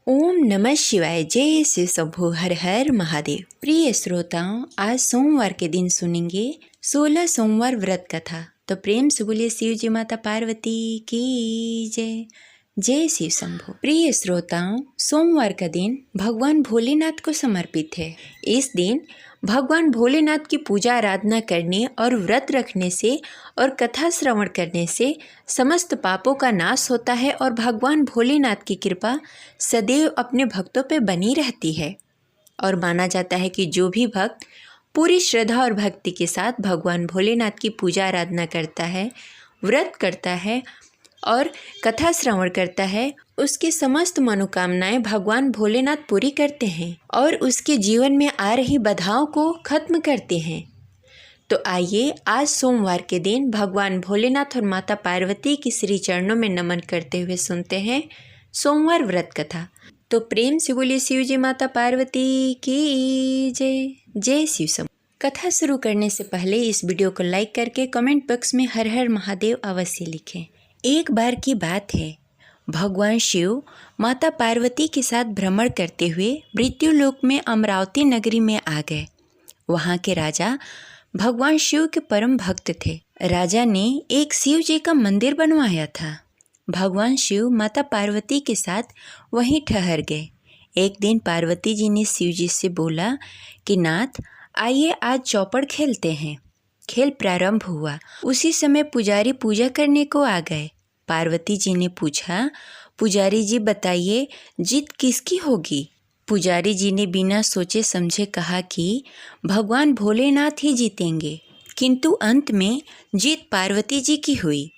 ओम नमः शिवाय। जय शिव शंभो। हर हर महादेव। प्रिय श्रोताओं, आज सोमवार के दिन सुनेंगे 16 सोमवार व्रत कथा। तो प्रेम से बोलिए शिव जी माता पार्वती की जय। जय शिव शंभो। प्रिय श्रोताओं, सोमवार का दिन भगवान भोलेनाथ को समर्पित है। इस दिन भगवान भोलेनाथ की पूजा आराधना करने और व्रत रखने से और कथा श्रवण करने से समस्त पापों का नाश होता है और भगवान भोलेनाथ की कृपा सदैव अपने भक्तों पे बनी रहती है। और माना जाता है कि जो भी भक्त पूरी श्रद्धा और भक्ति के साथ भगवान भोलेनाथ की पूजा आराधना करता है, व्रत करता है और कथा श्रवण करता है, उसकी समस्त मनोकामनाएं भगवान भोलेनाथ पूरी करते हैं और उसके जीवन में आ रही बाधाओं को खत्म करते हैं। तो आइए आज सोमवार के दिन भगवान भोलेनाथ और माता पार्वती की श्री चरणों में नमन करते हुए सुनते हैं सोमवार व्रत कथा। तो प्रेम से बोलिए शिव जी माता पार्वती की जय। जय शिव शंभो। कथा शुरू करने से पहले इस वीडियो को लाइक करके कमेंट बॉक्स में हर हर महादेव अवश्य लिखें। एक बार की बात है, भगवान शिव माता पार्वती के साथ भ्रमण करते हुए मृत्युलोक में अमरावती नगरी में आ गए। वहाँ के राजा भगवान शिव के परम भक्त थे। राजा ने एक शिव जी का मंदिर बनवाया था। भगवान शिव माता पार्वती के साथ वहीं ठहर गए। एक दिन पार्वती जी ने शिव जी से बोला कि नाथ, आइए आज चौपड़ खेलते हैं। खेल प्रारंभ हुआ। उसी समय पुजारी पूजा करने को आ गए। पार्वती जी ने पूछा, पुजारी जी बताइए जीत किसकी होगी? पुजारी जी ने बिना सोचे समझे कहा कि भगवान भोलेनाथ ही जीतेंगे। किंतु अंत में जीत पार्वती जी की हुई।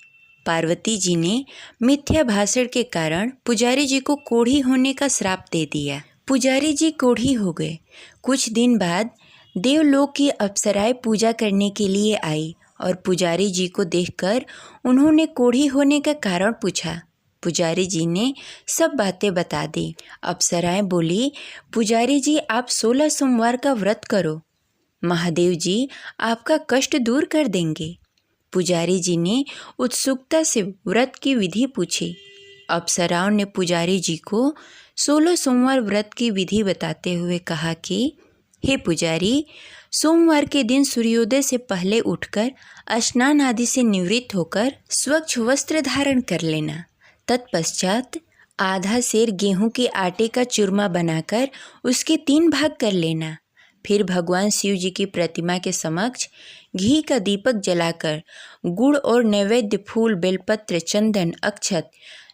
पार्वती जी ने मिथ्या भाषण के कारण पुजारी जी को कोढ़ी होने का श्राप दे दिया। पुजारी जी कोढ़ी हो गए। कुछ दिन बाद देवलोक की अप्सराएं पूजा करने के लिए आई और पुजारी जी को देखकर उन्होंने कोढ़ी होने का कारण पूछा। पुजारी जी ने सब बातें बता दी। अप्सराएं बोली, पुजारी जी आप 16 सोमवार का व्रत करो, महादेव जी आपका कष्ट दूर कर देंगे। पुजारी जी ने उत्सुकता से व्रत की विधि पूछी। अप्सराओं ने पुजारी जी को 16 सोमवार व्रत की विधि बताते हुए कहा कि हे पुजारी, सोमवार के दिन सूर्योदय से पहले उठकर स्नान आदि से निवृत्त होकर स्वच्छ वस्त्र धारण कर लेना। तत्पश्चात आधा सेर गेहूं के आटे का चूरमा बनाकर उसके 3 भाग कर लेना। फिर भगवान शिव जी की प्रतिमा के समक्ष घी का दीपक जलाकर गुड़ और नैवेद्य फूल, बेलपत्र, चंदन, अक्षत,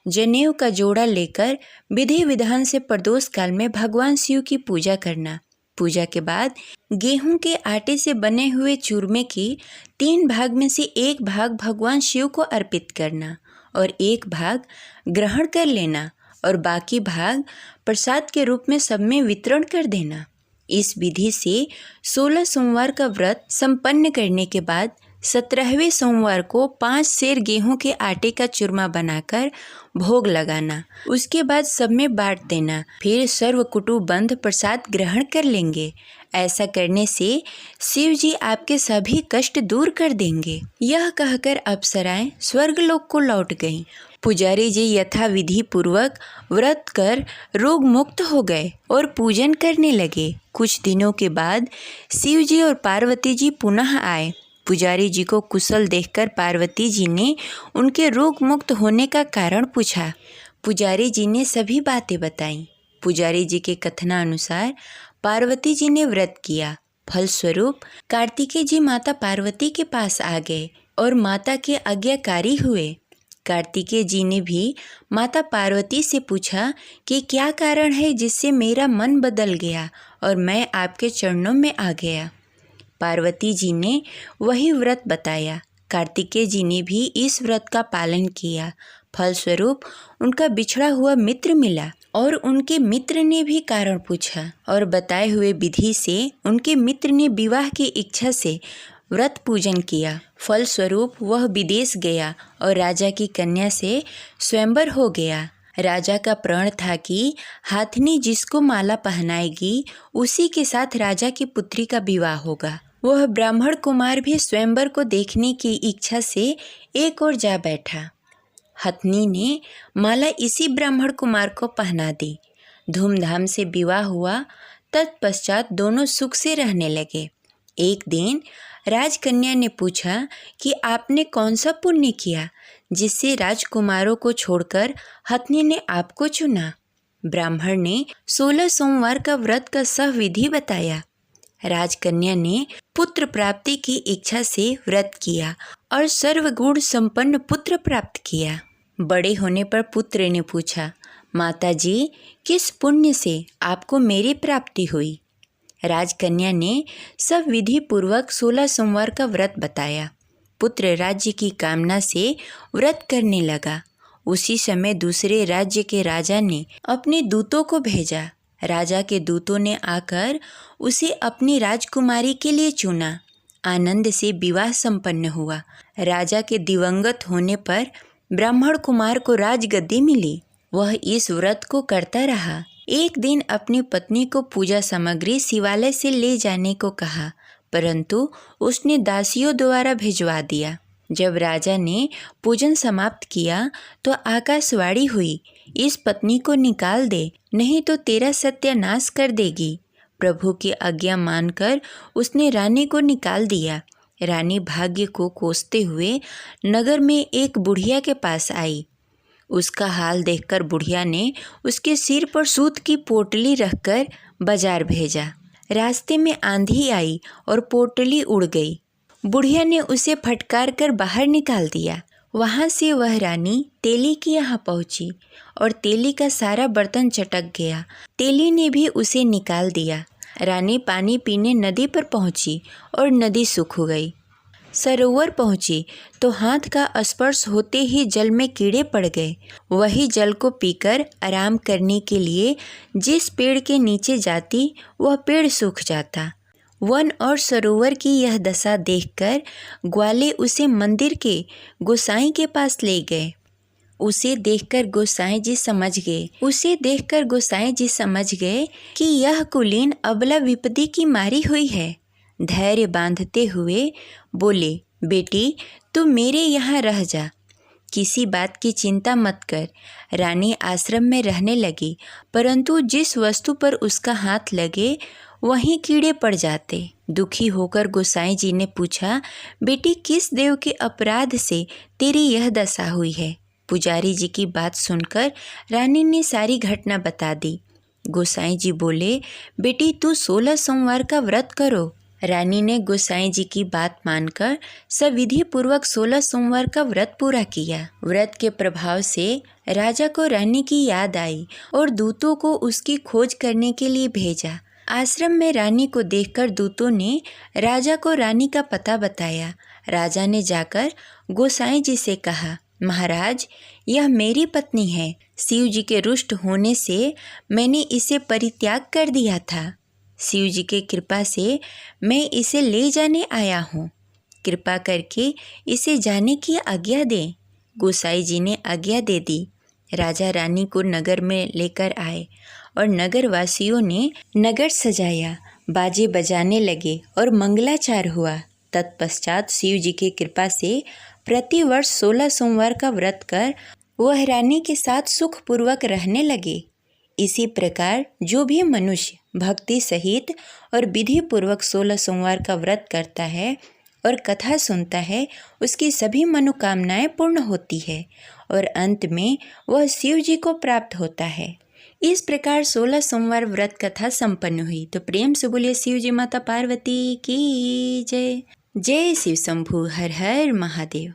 जनेऊ का जोड़ा लेकर विधि विधान से प्रदोष काल में भगवान शिव की पूजा करना। पूजा के बाद गेहूं के आटे से बने हुए चूरमे की 3 भाग में से 1 भाग भगवान शिव को अर्पित करना और 1 भाग ग्रहण कर लेना और बाकी भाग प्रसाद के रूप में सब में वितरण कर देना। इस विधि से 16 सोमवार का व्रत संपन्न करने के बाद 17वें सोमवार को 5 सेर गेहूं के आटे का चूरमा बनाकर भोग लगाना। उसके बाद सब में बांट देना। फिर सर्व कुटुंबबंध प्रसाद ग्रहण कर लेंगे। ऐसा करने से शिव जी आपके सभी कष्ट दूर कर देंगे। यह कहकर अप्सराएं स्वर्गलोक को लौट गईं। पुजारी जी यथा विधि पूर्वक व्रत कर रोग मुक्त हो गए और पूजन करने लगे। कुछ दिनों के बाद शिव जी और पार्वती जी पुनः आए। पुजारी जी को कुशल देखकर पार्वती जी ने उनके रोग मुक्त होने का कारण पूछा। पुजारी जी ने सभी बातें बताईं। पुजारी जी के कथनानुसार पार्वती जी ने व्रत किया। फलस्वरूप कार्तिकेय जी माता पार्वती के पास आ गए और माता के आज्ञाकारी हुए। कार्तिकेय जी ने भी माता पार्वती से पूछा कि क्या कारण है जिससे मेरा मन बदल गया और मैं आपके चरणों में आ गया। पार्वती जी ने वही व्रत बताया। कार्तिकेय जी ने भी इस व्रत का पालन किया। फलस्वरूप उनका बिछड़ा हुआ मित्र मिला और उनके मित्र ने भी कारण पूछा और बताए हुए विधि से उनके मित्र ने विवाह की इच्छा से व्रत पूजन किया। फलस्वरूप वह विदेश गया और राजा की कन्या से स्वयंवर हो गया। राजा का प्रण था कि हाथनी जिसको माला पहनाएगी उसी के साथ राजा की पुत्री का विवाह होगा। वह ब्राह्मण कुमार भी स्वयंवर को देखने की इच्छा से एक ओर जा बैठा। हथनी ने माला इसी ब्राह्मण कुमार को पहना दी। धूमधाम से विवाह हुआ। तत्पश्चात दोनों सुख से रहने लगे। एक दिन राजकन्या ने पूछा कि आपने कौन सा पुण्य किया जिससे राजकुमारों को छोड़कर हथनी ने आपको चुना। ब्राह्मण ने 16 सोमवार का व्रत का सविधि बताया। राजकन्या ने पुत्र प्राप्ति की इच्छा से व्रत किया और सर्वगुण संपन्न पुत्र प्राप्त किया। बड़े होने पर पुत्र ने पूछा, माताजी, किस पुण्य से आपको मेरी प्राप्ति हुई। राजकन्या ने सब विधि पूर्वक 16 सोमवार का व्रत बताया। पुत्र राज्य की कामना से व्रत करने लगा। उसी समय दूसरे राज्य के राजा ने अपने दूतों को भेजा। राजा के दूतों ने आकर उसे अपनी राजकुमारी के लिए चुना। आनंद से विवाह संपन्न हुआ। राजा के दिवंगत होने पर ब्राह्मण कुमार को राजगद्दी मिली। वह इस व्रत को करता रहा। एक दिन अपनी पत्नी को पूजा सामग्री शिवालय से ले जाने को कहा, परंतु उसने दासियों द्वारा भिजवा दिया। जब राजा ने पूजन समाप्त किया तो आकाशवाणी हुई, इस पत्नी को निकाल दे, नहीं तो तेरा सत्यानाश कर देगी। प्रभु की आज्ञा मानकर उसने रानी को निकाल दिया। रानी भाग्य को कोसते हुए नगर में एक बुढ़िया के पास आई। उसका हाल देखकर बुढ़िया ने उसके सिर पर सूत की पोटली रखकर बाजार भेजा। रास्ते में आंधी आई और पोटली उड़ गई। बुढ़िया ने उसे फटकार कर बाहर निकाल दिया। वहाँ से वह रानी तेली के यहाँ पहुँची और तेली का सारा बर्तन चटक गया। तेली ने भी उसे निकाल दिया। रानी पानी पीने नदी पर पहुँची और नदी सूख गई। सरोवर पहुँची तो हाथ का स्पर्श होते ही जल में कीड़े पड़ गए। वही जल को पीकर आराम करने के लिए जिस पेड़ के नीचे जाती वह पेड़ सूख जाता। वन और सरोवर की यह दशा देखकर ग्वाले उसे मंदिर के गोसाई के पास ले गए। उसे देखकर गोसाई जी समझ गए कि यह कुलीन अबला विपत्ति की मारी हुई है। धैर्य बांधते हुए बोले, बेटी तू मेरे यहाँ रह जा, किसी बात की चिंता मत कर। रानी आश्रम में रहने लगी, परंतु जिस वस्तु पर उसका हाथ लगे वहीं कीड़े पड़ जाते। दुखी होकर गोसाई जी ने पूछा, बेटी किस देव के अपराध से तेरी यह दशा हुई है। पुजारी जी की बात सुनकर रानी ने सारी घटना बता दी। गोसाई जी बोले, बेटी तू 16 सोमवार का व्रत करो। रानी ने गोसाई जी की बात मानकर सविधि पूर्वक 16 सोमवार का व्रत पूरा किया। व्रत के प्रभाव से राजा को रानी की याद आई और दूतों को उसकी खोज करने के लिए भेजा। आश्रम में रानी को देखकर दूतों ने राजा को रानी का पता बताया। राजा ने जाकर गोसाई जी से कहा, महाराज, यह मेरी पत्नी है। शिव जी के रुष्ट होने से मैंने इसे परित्याग कर दिया था। शिव जी के कृपा से मैं इसे ले जाने आया हूँ। कृपा करके इसे जाने की आज्ञा दें। गोसाई जी ने आज्ञा दे दी। राजा रानी को नगर में लेकर आए और नगर वासियों ने नगर सजाया, बाजे बजाने लगे और मंगलाचार हुआ। तत्पश्चात शिव जी की कृपा से प्रतिवर्ष 16 सोमवार का व्रत कर वह रानी के साथ सुखपूर्वक रहने लगे। इसी प्रकार जो भी मनुष्य भक्ति सहित और विधि पूर्वक 16 सोमवार का व्रत करता है और कथा सुनता है, उसकी सभी मनोकामनाएं पूर्ण होती है और अंत में वह शिव जी को प्राप्त होता है। इस प्रकार 16 सोमवार व्रत कथा संपन्न हुई। तो प्रेम से बोलिए शिव जी माता पार्वती की जय। जय शिव शंभु, हर हर महादेव।